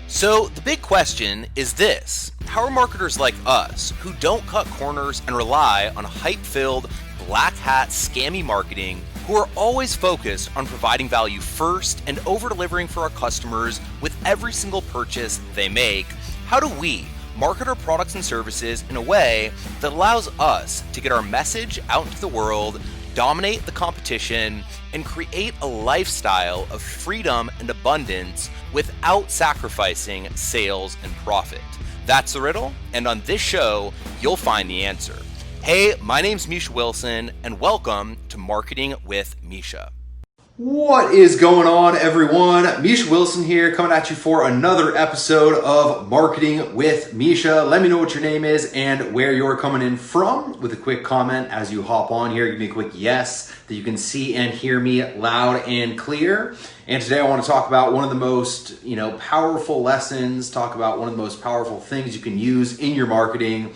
So the big question is this: how are marketers like us, who don't cut corners and rely on hype-filled, black hat, scammy marketing, who are always focused on providing value first and over-delivering for our customers with every single purchase they make, how do we market our products and services in a way that allows us to get our message out into the world, dominate the competition, and create a lifestyle of freedom and abundance without sacrificing sales and profit? That's the riddle, and on this show, you'll find the answer. Hey, my name's Misha Wilson, and welcome to Marketing with Misha. What is going on, everyone? Misha Wilson here, coming at you for another episode of Marketing with Misha. Let me know what your name is and where you're coming in from with a quick comment as you hop on here. Give me a quick yes that you can see and hear me loud and clear. And today I want to talk about one of the most, powerful lessons, talk about one of the most powerful things you can use in your marketing,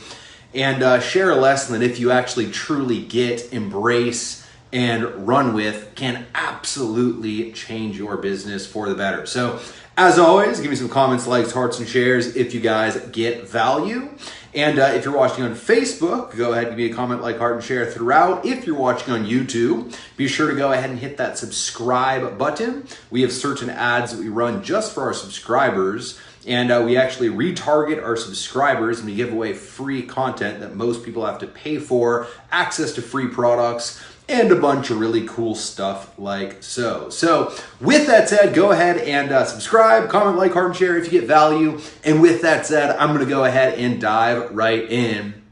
and share a lesson that if you actually truly get, embrace, and run with, can absolutely change your business for the better. So as always, give me some comments, likes, hearts, and shares if you guys get value. And if you're watching on Facebook, go ahead and give me a comment, like, heart, and share throughout. If you're watching on YouTube, be sure to go ahead and hit that subscribe button. We have certain ads that we run just for our subscribers, and we actually retarget our subscribers, and we give away free content that most people have to pay for, access to free products, and a bunch of really cool stuff like so. So with that said, go ahead and subscribe, comment, like, heart, and share if you get value. And with that said, I'm going to go ahead and dive right in.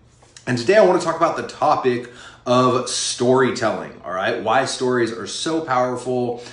And today I want to talk about the topic of storytelling, all right? Why stories are so powerful,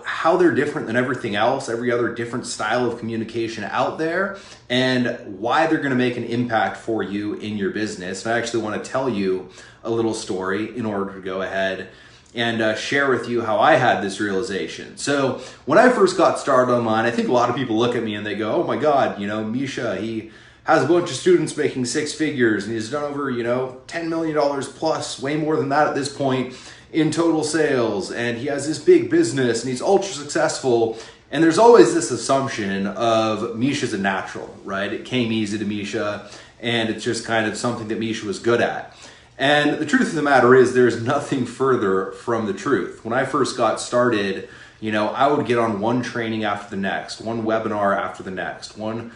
how they're different than everything else, every other different style of communication out there, and why they're going to make an impact for you in your business. And I actually want to tell you a little story in order to go ahead and share with you how I had this realization. So when I first got started online, I think a lot of people look at me and they go, oh my God, Misha, he has a bunch of students making six figures and he's done over, $10 million plus, way more than that at this point in total sales. And he has this big business and he's ultra successful. And there's always this assumption of Misha's a natural, right? It came easy to Misha and it's just kind of something that Misha was good at. And the truth of the matter is there's nothing further from the truth. When I first got started, I would get on one training after the next, one webinar after the next, one,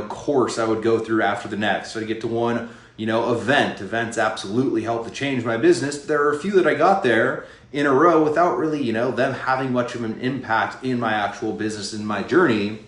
course I would go through after the next. So I get to one, event. Events absolutely helped to change my business. But there are a few that I got there in a row without really, them having much of an impact in my actual business, in my journey.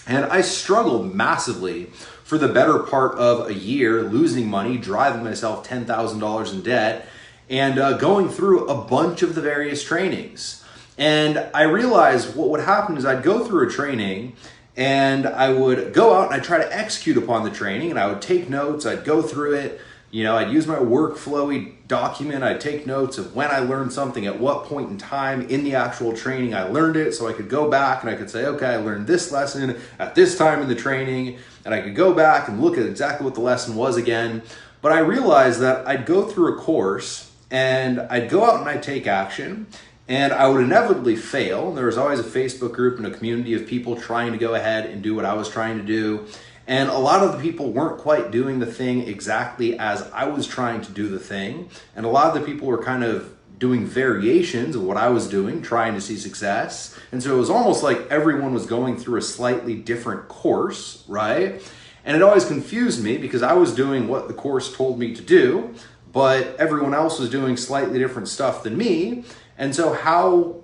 And I struggled massively for the better part of a year, losing money, driving myself $10,000 in debt, and going through a bunch of the various trainings. And I realized what would happen is I'd go through a training and I would go out and I'd try to execute upon the training, and I would take notes, I'd go through it, I'd use my workflowy document, I'd take notes of when I learned something, at what point in time in the actual training I learned it, so I could go back and I could say, okay, I learned this lesson at this time in the training, and I could go back and look at exactly what the lesson was again. But I realized that I'd go through a course and I'd go out and I'd take action, and I would inevitably fail. There was always a Facebook group and a community of people trying to go ahead and do what I was trying to do. And a lot of the people weren't quite doing the thing exactly as I was trying to do the thing. And a lot of the people were kind of doing variations of what I was doing, trying to see success. And so it was almost like everyone was going through a slightly different course, right? And it always confused me because I was doing what the course told me to do, but everyone else was doing slightly different stuff than me. And so how,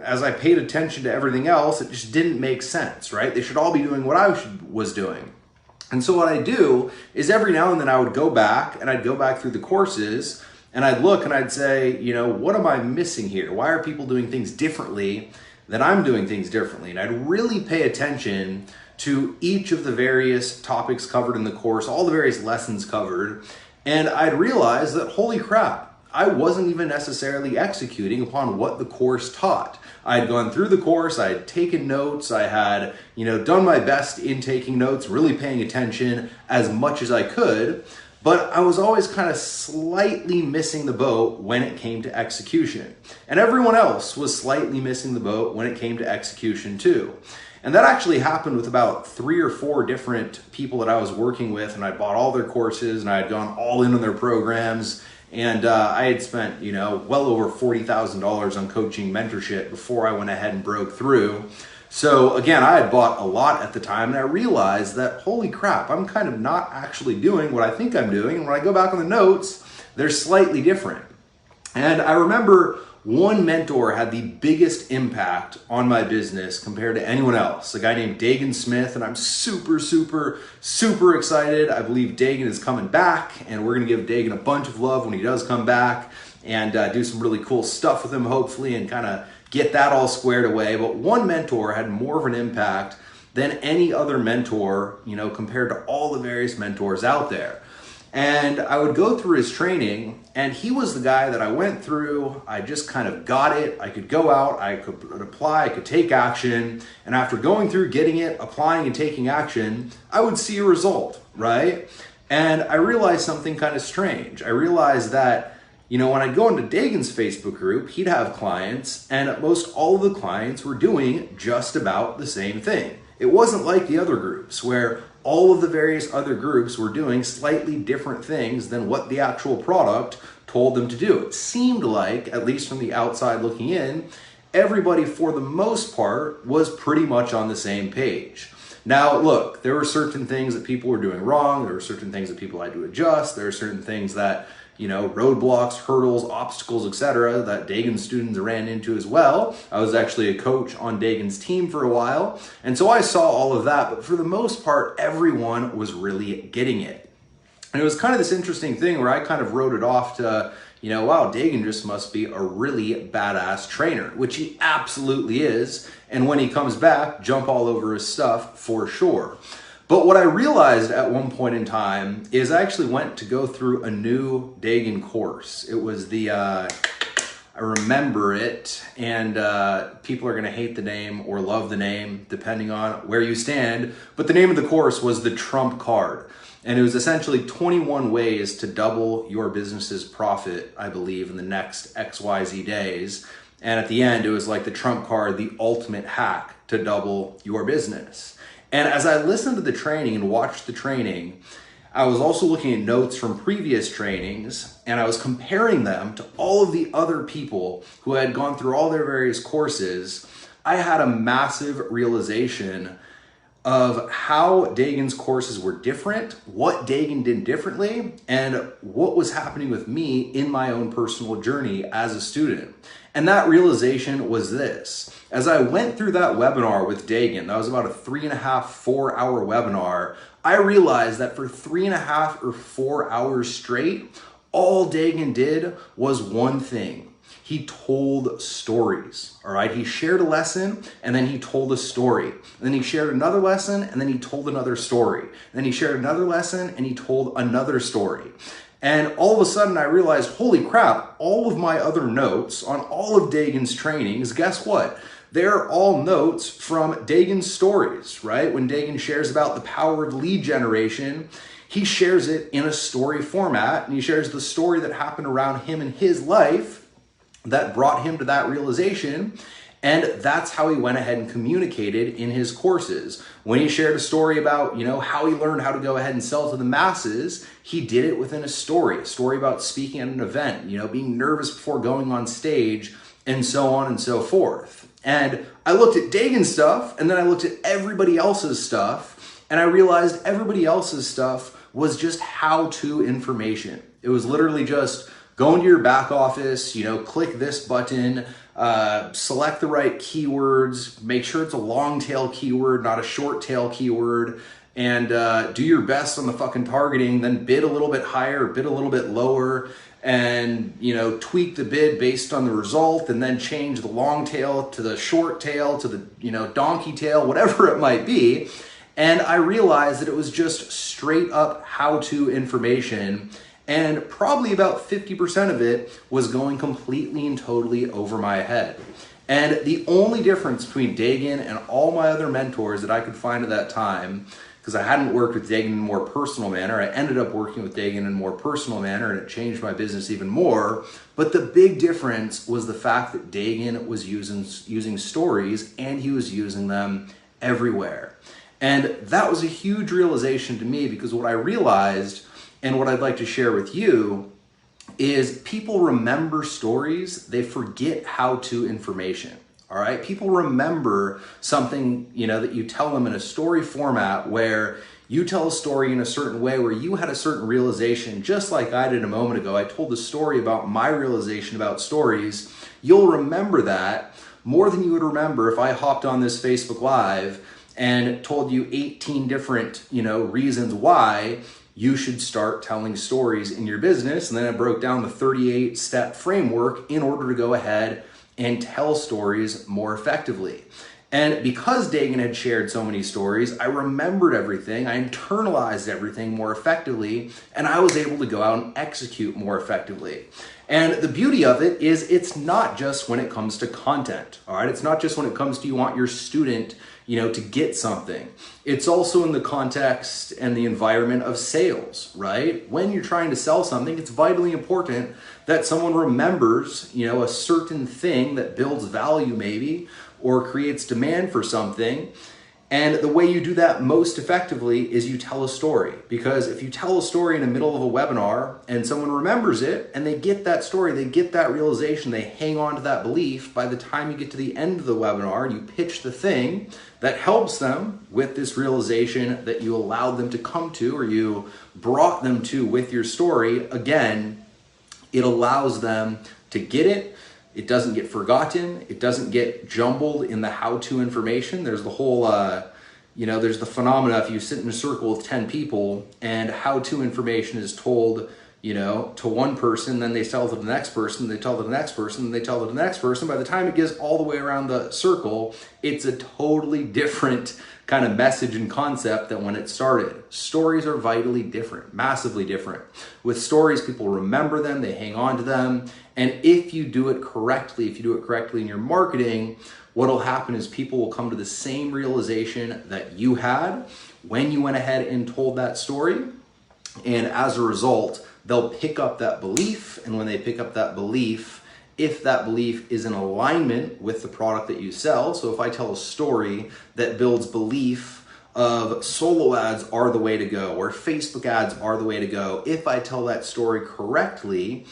as I paid attention to everything else, it just didn't make sense, right? They should all be doing what I was doing. And so what I do is every now and then I would go back and I'd go back through the courses and I'd look and I'd say, what am I missing here? Why are people doing things differently than I'm doing things differently? And I'd really pay attention to each of the various topics covered in the course, all the various lessons covered. And I'd realize that, holy crap, I wasn't even necessarily executing upon what the course taught. I had gone through the course, I had taken notes, I had, done my best in taking notes, really paying attention as much as I could, but I was always kind of slightly missing the boat when it came to execution. And everyone else was slightly missing the boat when it came to execution too. And that actually happened with about 3 or 4 different people that I was working with, and I bought all their courses and I had gone all in on their programs. And I had spent, well over $40,000 on coaching mentorship before I went ahead and broke through. So again, I had bought a lot at the time, and I realized that, holy crap, I'm kind of not actually doing what I think I'm doing. And when I go back on the notes, they're slightly different. And I remember one mentor had the biggest impact on my business compared to anyone else, a guy named Dagan Smith, and I'm super, super, super excited. I believe Dagan is coming back, and we're gonna give Dagan a bunch of love when he does come back and do some really cool stuff with him, hopefully, and kind of get that all squared away. But one mentor had more of an impact than any other mentor, compared to all the various mentors out there. And I would go through his training, and he was the guy that I went through. I just kind of got it. I could go out, I could apply, I could take action. And after going through, getting it, applying and taking action, I would see a result, right? And I realized something kind of strange. I realized that, when I'd go into Dagan's Facebook group, he'd have clients, and most all of the clients were doing just about the same thing. It wasn't like the other groups where all of the various other groups were doing slightly different things than what the actual product told them to do. It seemed like, at least from the outside looking in, everybody for the most part was pretty much on the same page. Now, look, there were certain things that people were doing wrong. There were certain things that people had to adjust. There are certain things that, roadblocks, hurdles, obstacles, etc., that Dagan's students ran into as well. I was actually a coach on Dagan's team for a while, and so I saw all of that, but for the most part, everyone was really getting it. And it was kind of this interesting thing where I kind of wrote it off to, wow, Dagan just must be a really badass trainer, which he absolutely is, and when he comes back, jump all over his stuff for sure. But what I realized at one point in time is I actually went to go through a new Dagan course. It was I remember it, and people are going to hate the name or love the name, depending on where you stand. But the name of the course was the Trump Card. And it was essentially 21 ways to double your business's profit, I believe, in the next XYZ days. And at the end, it was like the Trump Card, the ultimate hack to double your business. And as I listened to the training and watched the training, I was also looking at notes from previous trainings, and I was comparing them to all of the other people who had gone through all their various courses. I had a massive realization of how Dagan's courses were different, what Dagan did differently, and what was happening with me in my own personal journey as a student. And that realization was this. As I went through that webinar with Dagan, that was about a 3.5, 4 hour webinar, I realized that for 3.5 or 4 hours straight, all Dagan did was one thing. He told stories, all right? He shared a lesson, and then he told a story. And then he shared another lesson, and then he told another story. And then he shared another lesson, and he told another story. And all of a sudden I realized, holy crap, all of my other notes on all of Dagan's trainings, guess what? They're all notes from Dagan's stories, right? When Dagan shares about the power of lead generation, he shares it in a story format, and he shares the story that happened around him in his life that brought him to that realization. And that's how he went ahead and communicated in his courses. When he shared a story about, how he learned how to go ahead and sell to the masses, he did it within a story about speaking at an event, being nervous before going on stage, and so on and so forth. And I looked at Dagan's stuff, and then I looked at everybody else's stuff, and I realized everybody else's stuff was just how-to information. It was literally just go into your back office, click this button, select the right keywords, make sure it's a long tail keyword, not a short tail keyword, and do your best on the fucking targeting, then bid a little bit higher, bid a little bit lower, and tweak the bid based on the result, and then change the long tail to the short tail to the donkey tail, whatever it might be. And I realized that it was just straight up how-to information, and probably about 50% of it was going completely and totally over my head. And the only difference between Dagan and all my other mentors that I could find at that time, because I hadn't worked with Dagan in a more personal manner, I ended up working with Dagan in a more personal manner, and it changed my business even more. But the big difference was the fact that Dagan was using stories, and he was using them everywhere. And that was a huge realization to me, because what I realized, and what I'd like to share with you, is people remember stories, they forget how-to information. All right, people remember something, that you tell them in a story format, where you tell a story in a certain way where you had a certain realization, just like I did a moment ago. I told the story about my realization about stories. You'll remember that more than you would remember if I hopped on this Facebook Live and told you 18 different, reasons why you should start telling stories in your business. And then I broke down the 38-step framework in order to go ahead and tell stories more effectively. And because Dagan had shared so many stories, I remembered everything, I internalized everything more effectively, and I was able to go out and execute more effectively. And the beauty of it is, it's not just when it comes to content, all right? It's not just when it comes to you want your student, to get something. It's also in the context and the environment of sales, right? When you're trying to sell something, it's vitally important that someone remembers, a certain thing that builds value maybe, or creates demand for something. And the way you do that most effectively is you tell a story. Because if you tell a story in the middle of a webinar and someone remembers it and they get that story, they get that realization, they hang on to that belief, by the time you get to the end of the webinar and you pitch the thing that helps them with this realization that you allowed them to come to, or you brought them to with your story, again, it allows them to get it. It doesn't get forgotten. It doesn't get jumbled in the how-to information. There's the whole, there's the phenomena if you sit in a circle with 10 people and how-to information is told, to one person, then they tell it to the next person, they tell it to the next person, they tell it to the next person. By the time it gets all the way around the circle, it's a totally different kind of message and concept than when it started. Stories are vitally different, massively different. With stories, people remember them, they hang on to them. And if you do it correctly, in your marketing, what'll happen is people will come to the same realization that you had when you went ahead and told that story. And as a result, they'll pick up that belief. And when they pick up that belief, if that belief is in alignment with the product that you sell, so if I tell a story that builds belief of solo ads are the way to go, or Facebook ads are the way to go, if I tell that story correctly,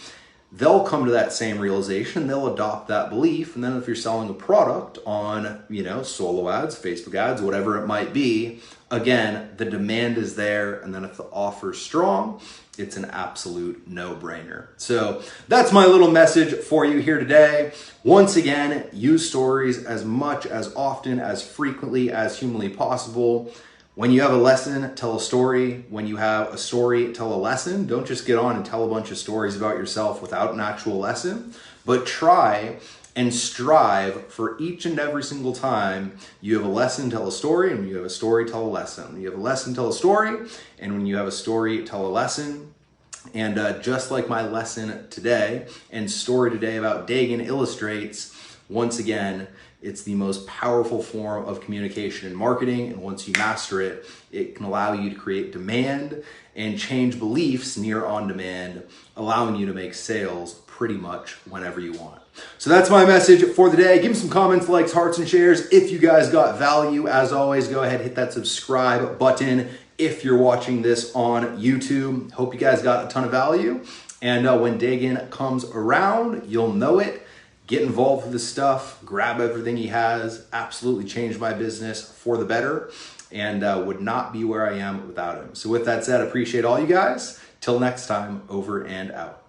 they'll come to that same realization, they'll adopt that belief. And then if you're selling a product on, solo ads, Facebook ads, whatever it might be, again, the demand is there. And then if the offer is strong, it's an absolute no-brainer. So that's my little message for you here today. Once again, use stories as much, as often, as frequently as humanly possible. When you have a lesson, tell a story. When you have a story, tell a lesson. Don't just get on and tell a bunch of stories about yourself without an actual lesson, but try and strive for each and every single time you have a lesson, tell a story, and when you have a story, tell a lesson. When you have a lesson, tell a story, and when you have a story, tell a lesson. And just like my lesson today and story today about Dagan illustrates, once again, it's the most powerful form of communication and marketing. And once you master it, it can allow you to create demand and change beliefs near on demand, allowing you to make sales pretty much whenever you want. So that's my message for the day. Give me some comments, likes, hearts, and shares. If you guys got value, as always, go ahead, hit that subscribe button if you're watching this on YouTube. Hope you guys got a ton of value. And when Dagan comes around, you'll know it. Get involved with this stuff, grab everything he has, absolutely changed my business for the better, and would not be where I am without him. So with that said, I appreciate all you guys. Till next time, over and out.